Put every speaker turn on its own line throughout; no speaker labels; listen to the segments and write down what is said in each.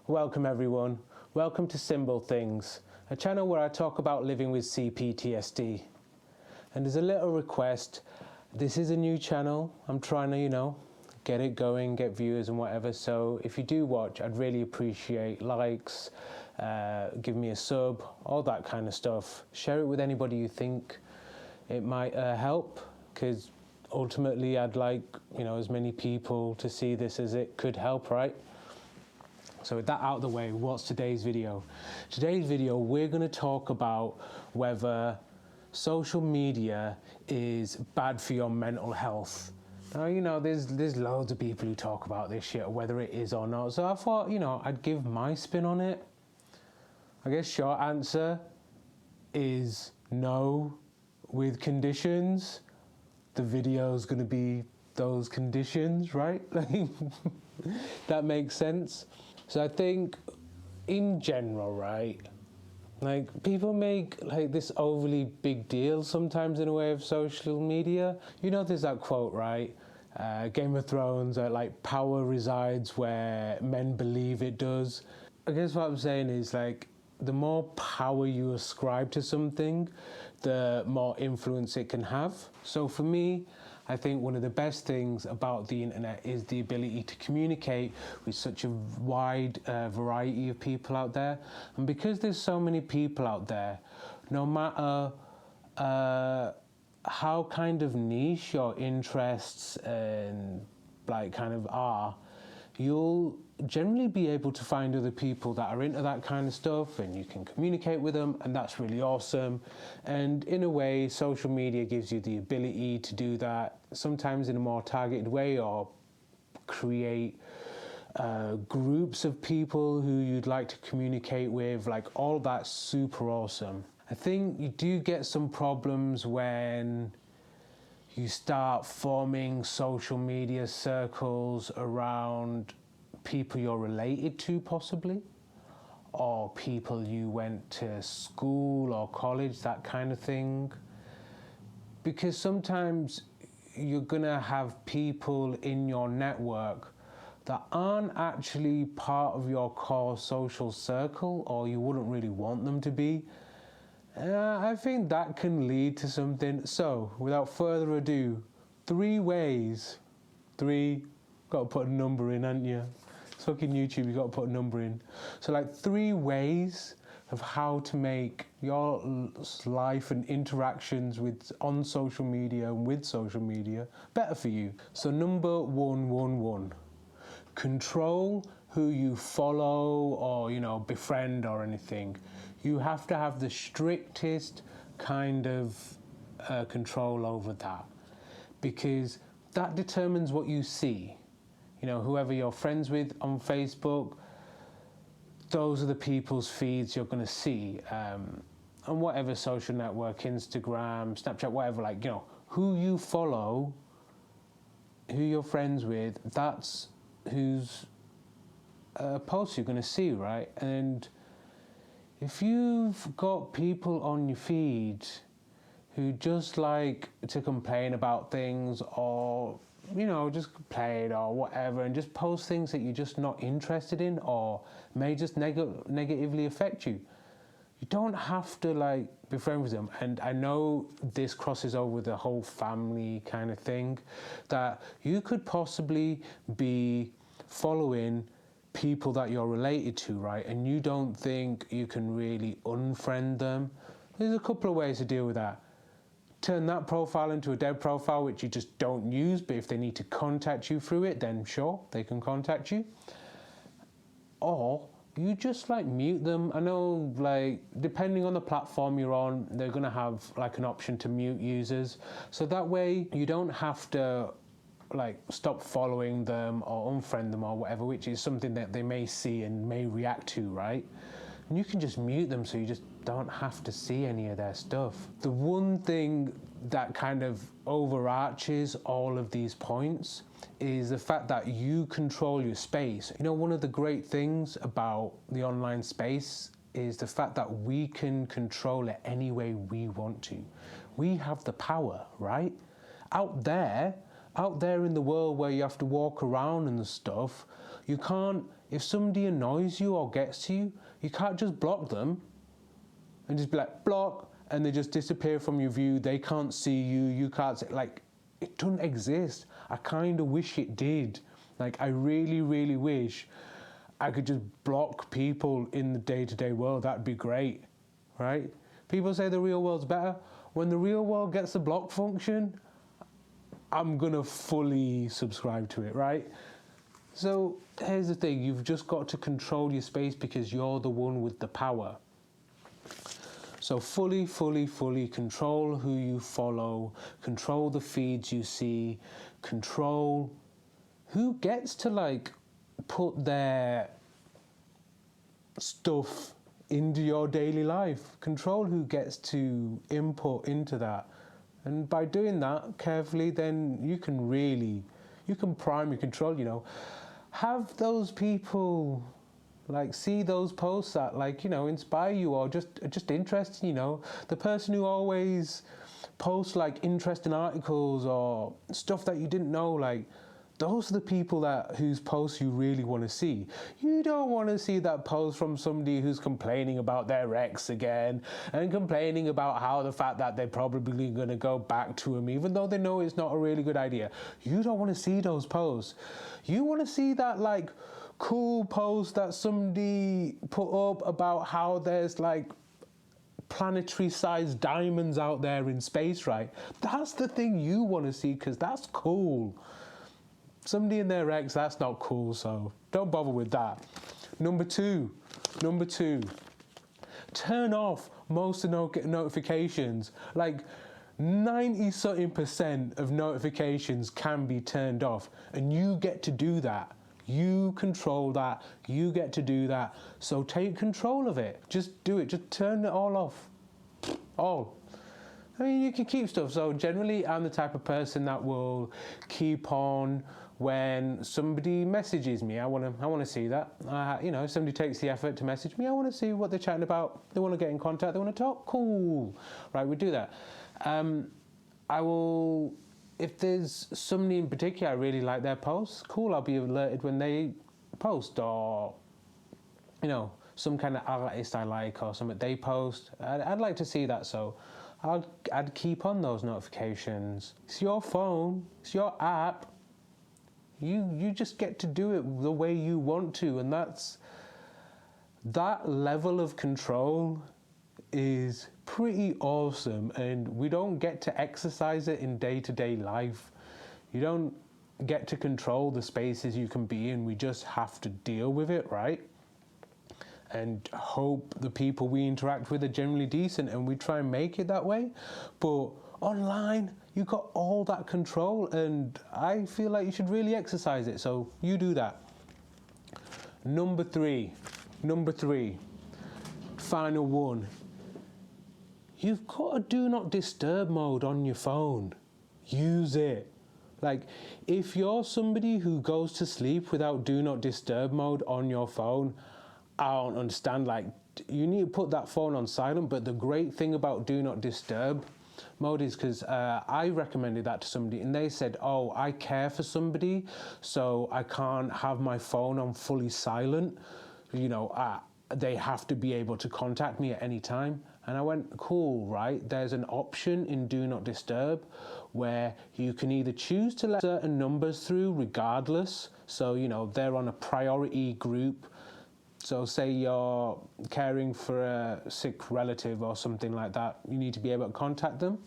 Welcome everyone. Welcome to SimbleThings, a channel where I talk about living with C-PTSD. And there's a little request. This is a new channel. I'm trying to, get it going, get viewers and whatever. So if you do watch, I'd really appreciate likes, give me a sub, all that kind of stuff. Share it with anybody you think it might help, because ultimately I'd like, as many people to see this as it could help, right? So with that out of the way, what's today's video? Today's video, we're going to talk about whether social media is bad for your mental health. Now, there's loads of people who talk about this shit, whether it is or not. So I thought, I'd give my spin on it. I guess short answer is no, with conditions. The video's going to be those conditions, right? That makes sense. So I think in general, right, people make this overly big deal sometimes in a way of social media. There's that quote, right? Game of Thrones, power resides where men believe it does. I guess what I'm saying is the more power you ascribe to something, the more influence it can have. So for me, I think one of the best things about the internet is the ability to communicate with such a wide variety of people out there. And because there's so many people out there, no matter how kind of niche your interests and are, you'll generally be able to find other people that are into that kind of stuff, and you can communicate with them, and that's really awesome. And in a way, social media gives you the ability to do that, sometimes in a more targeted way, or create groups of people who you'd like to communicate with. All that's super awesome. I think you do get some problems when you start forming social media circles around people you're related to, possibly, or people you went to school or college, that kind of thing. Because sometimes you're gonna have people in your network that aren't actually part of your core social circle, or you wouldn't really want them to be. I think that can lead to something. So, without further ado, 3 ways. 3, got to put a number in, haven't you? It's fucking YouTube, you got to put a number in. So 3 ways of how to make your life and interactions on social media and with social media better for you. So number 111, control who you follow or befriend or anything. You have to have the strictest kind of control over that, because that determines what you see. Whoever you're friends with on Facebook, those are the people's feeds you're going to see. On whatever social network, Instagram, Snapchat, whatever, who you follow, who you're friends with, that's whose posts you're going to see, right? And if you've got people on your feed who just like to complain about things, or just complain or whatever, and just post things that you're just not interested in or may just negatively affect you, you don't have to be friends with them. And I know this crosses over with the whole family kind of thing, that you could possibly be following people that you're related to, right? And you don't think you can really unfriend them. There's a couple of ways to deal with that. Turn that profile into a dead profile, which you just don't use, but if they need to contact you through it, then sure, they can contact you. Or you just mute them. I know depending on the platform you're on, they're gonna have an option to mute users. So that way you don't have to stop following them or unfriend them or whatever, which is something that they may see and may react to, right? And you can just mute them, so you just don't have to see any of their stuff. The one thing that kind of overarches all of these points is the fact that you control your space. One of the great things about the online space is the fact that we can control it any way we want to. We have the power, right? Out there in the world where you have to walk around and stuff, you can't if somebody annoys you or gets to you, you can't just block them and just be like, block, and they just disappear from your view. They can't see you, you can't see, like, it doesn't exist. I kind of wish it did. Like, I really, really wish I could just block people in the day-to-day world. That'd be great, right? People say the real world's better. When the real world gets the block function, I'm gonna fully subscribe to it, right? So here's the thing, you've just got to control your space because you're the one with the power. So fully control who you follow, control the feeds you see, control who gets to like put their stuff into your daily life. Control who gets to input into that. And by doing that carefully, then you can prime your control, you know. Have those people like see those posts that like, you know, inspire you or just interesting, you know. The person who always posts like interesting articles or stuff that you didn't know, like those are the people whose posts you really want to see. You don't want to see that post from somebody who's complaining about their ex again and complaining about how the fact that they're probably going to go back to him even though they know it's not a really good idea. You don't want to see those posts. You want to see that like cool post that somebody put up about how there's like planetary-sized diamonds out there in space, right? That's the thing you want to see because that's cool. Somebody in their ex, that's not cool, so don't bother with that. Number two, turn off most of notifications. Like 90-something% of notifications can be turned off, and you get to do that. You control that, you get to do that, so take control of it. Just do it, just turn it all off. All. I mean, you can keep stuff, so generally I'm the type of person that will keep on when somebody messages me. I want to see that. You know, if somebody takes the effort to message me, I want to see what they're chatting about. They want to get in contact, they want to talk, cool. Right, we do that. I will, if there's somebody in particular I really like their posts, cool, I'll be alerted when they post, or, you know, some kind of artist I like or something they post. I'd like to see that, so I'd keep on those notifications. It's your phone, it's your app. You just get to do it the way you want to, and that level of control is pretty awesome, and we don't get to exercise it in day-to-day life. You don't get to control the spaces you can be in, we just have to deal with it, right? And hope the people we interact with are generally decent, and we try and make it that way. But online, you got all that control, and I feel like you should really exercise it, so you do that. Number three, final one. You've got a do not disturb mode on your phone. Use it. Like, if you're somebody who goes to sleep without do not disturb mode on your phone, I don't understand. Like, you need to put that phone on silent, but the great thing about do not disturb mode is because I recommended that to somebody and they said, oh, I care for somebody, so I can't have my phone on fully silent. You know, they have to be able to contact me at any time. And I went, cool, right? There's an option in Do Not Disturb where you can either choose to let certain numbers through regardless. So, you know, they're on a priority group. So say you're caring for a sick relative or something like that, you need to be able to contact them.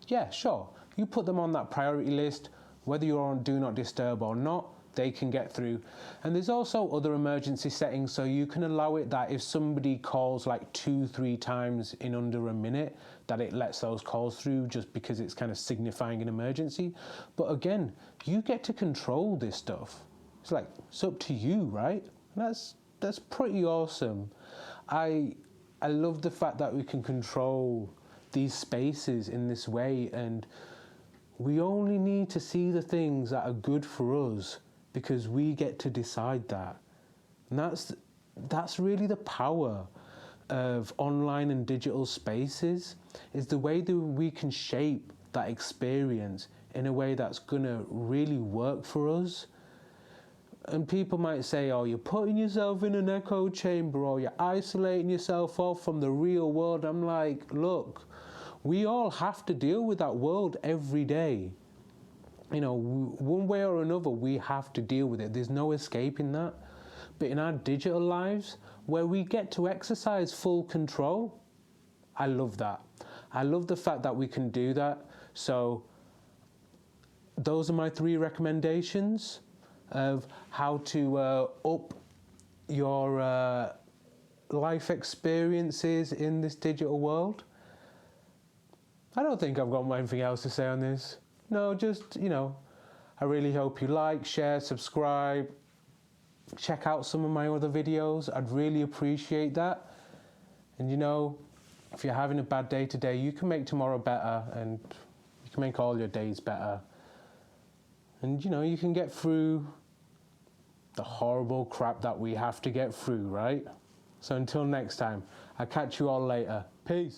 Yeah, sure. You put them on that priority list, whether you're on Do Not Disturb or not, they can get through. And there's also other emergency settings, so you can allow it that if somebody calls like 2-3 times in under a minute, that it lets those calls through just because it's kind of signifying an emergency. But again, you get to control this stuff. It's like, it's up to you, right? That's pretty awesome. I love the fact that we can control these spaces in this way, and we only need to see the things that are good for us because we get to decide that. And that's really the power of online and digital spaces, is the way that we can shape that experience in a way that's gonna really work for us. And people might say, oh, you're putting yourself in an echo chamber, or you're isolating yourself off from the real world. I'm like, look, we all have to deal with that world every day. You know, one way or another, we have to deal with it. There's no escaping that. But in our digital lives, where we get to exercise full control, I love that. I love the fact that we can do that. So those are my 3 recommendations of how to up your life experiences in this digital world. I don't think I've got anything else to say on this. No, just, you know, I really hope you like, share, subscribe, check out some of my other videos. I'd really appreciate that. And you know, if you're having a bad day today, you can make tomorrow better, and you can make all your days better. And you know, you can get through the horrible crap that we have to get through, right? So until next time, I'll catch you all later. Peace.